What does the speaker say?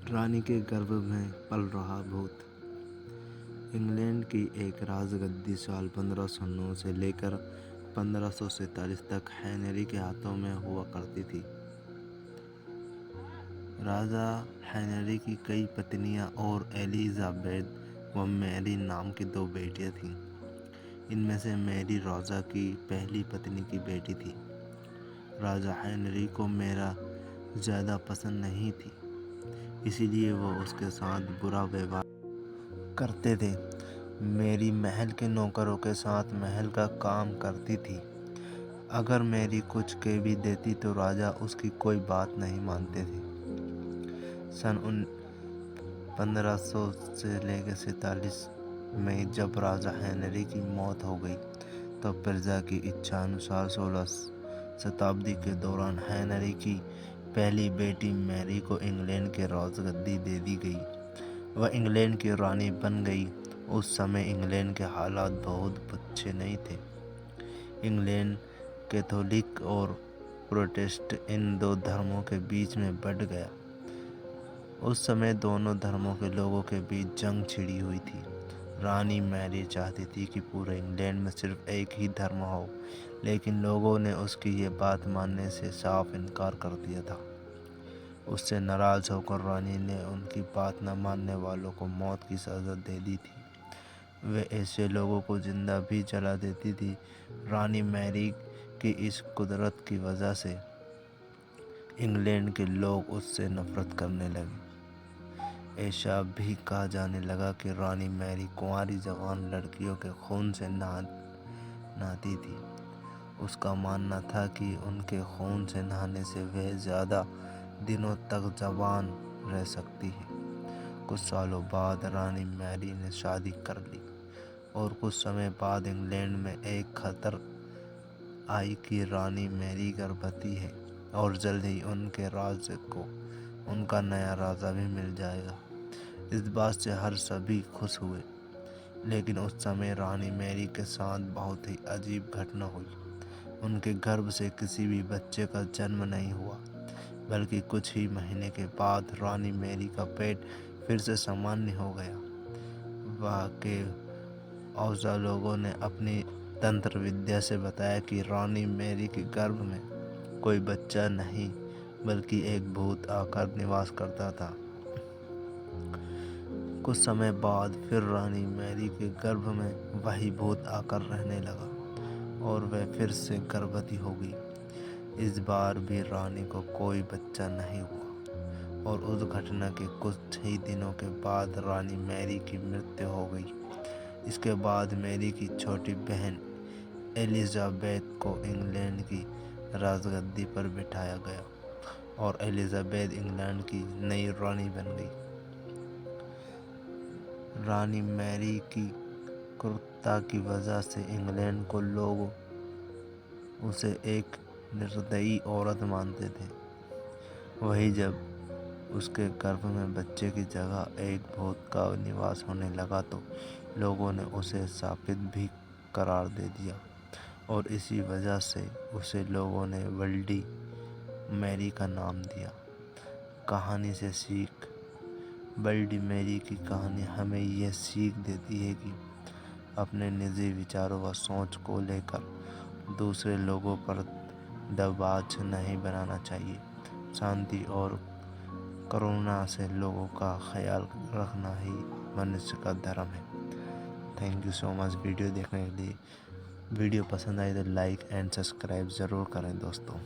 रानी के गर्भ में पल रहा भूत। इंग्लैंड की एक राजगद्दी साल 1509 से लेकर 1547 तक हेनरी के हाथों में हुआ करती थी। राजा हेनरी की कई पत्नियां और एलिजाबेथ व मैरी नाम की 2 बेटियां थीं। इनमें से मैरी राजा की पहली पत्नी की बेटी थी। राजा हेनरी को मेरा ज़्यादा पसंद नहीं थी, इसीलिए वो उसके साथ बुरा व्यवहार करते थे। मेरी महल के नौकरों के साथ महल का काम करती थी। अगर मेरी कुछ कह भी देती तो राजा उसकी कोई बात नहीं मानते थे। सन 1500 से लेकर 47 में जब राजा हेनरी की मौत हो गई तो प्रजा की इच्छा अनुसार 16 शताब्दी के दौरान हेनरी की पहली बेटी मैरी को इंग्लैंड के राजगद्दी दे दी गई। वह इंग्लैंड की रानी बन गई। उस समय इंग्लैंड के हालात बहुत अच्छे नहीं थे। इंग्लैंड कैथोलिक और प्रोटेस्टेंट इन 2 धर्मों के बीच में बंट गया। उस समय दोनों धर्मों के लोगों के बीच जंग छिड़ी हुई थी। रानी मैरी चाहती थी कि पूरे इंग्लैंड में सिर्फ एक ही धर्म हो, लेकिन लोगों ने उसकी ये बात मानने से साफ इनकार कर दिया था। उससे नाराज़ होकर रानी ने उनकी बात न मानने वालों को मौत की सज़ा दे दी थी। वे ऐसे लोगों को जिंदा भी जला देती थी। रानी मैरी की इस कुदरत की वजह से इंग्लैंड के लोग उससे नफरत करने लगे। ऐसा भी कहा जाने लगा कि रानी मैरी कुंवारी जवान लड़कियों के खून से नहाती थी। उसका मानना था कि उनके खून से नहाने से वह ज़्यादा दिनों तक जवान रह सकती है। कुछ सालों बाद रानी मैरी ने शादी कर ली और कुछ समय बाद इंग्लैंड में एक खबर आई कि रानी मैरी गर्भवती है और जल्द ही उनके राज्य को उनका नया राजा भी मिल जाएगा। इस बात से हर सभी खुश हुए, लेकिन उस समय रानी मैरी के साथ बहुत ही अजीब घटना हुई। उनके गर्भ से किसी भी बच्चे का जन्म नहीं हुआ, बल्कि कुछ ही महीने के बाद रानी मैरी का पेट फिर से सामान्य हो गया। वहाँ के औजा लोगों ने अपनी तंत्र विद्या से बताया कि रानी मैरी के गर्भ में कोई बच्चा नहीं, बल्कि एक भूत आकर निवास करता था। कुछ समय बाद फिर रानी मैरी के गर्भ में वही भूत आकर रहने लगा और वह फिर से गर्भवती हो गई। इस बार भी रानी को कोई बच्चा नहीं हुआ और उस घटना के कुछ ही दिनों के बाद रानी मैरी की मृत्यु हो गई। इसके बाद मैरी की छोटी बहन एलिजाबेथ को इंग्लैंड की राजगद्दी पर बिठाया गया और एलिजाबेथ इंग्लैंड की नई रानी बन गई। रानी मैरी की क्रूरता की वजह से इंग्लैंड को लोग उसे एक निर्दयी औरत मानते थे। वही जब उसके गर्भ में बच्चे की जगह एक भूत का निवास होने लगा तो लोगों ने उसे शापित भी करार दे दिया और इसी वजह से उसे लोगों ने ब्लडी मैरी का नाम दिया। कहानी से सीख। ब्लडी मैरी की कहानी हमें यह सीख देती है कि अपने निजी विचारों व सोच को लेकर दूसरे लोगों पर दबाव नहीं बनाना चाहिए। शांति और करुणा से लोगों का ख्याल रखना ही मनुष्य का धर्म है। Thank you so much video देखने के लिए। वीडियो पसंद आए तो लाइक एंड सब्सक्राइब ज़रूर करें दोस्तों।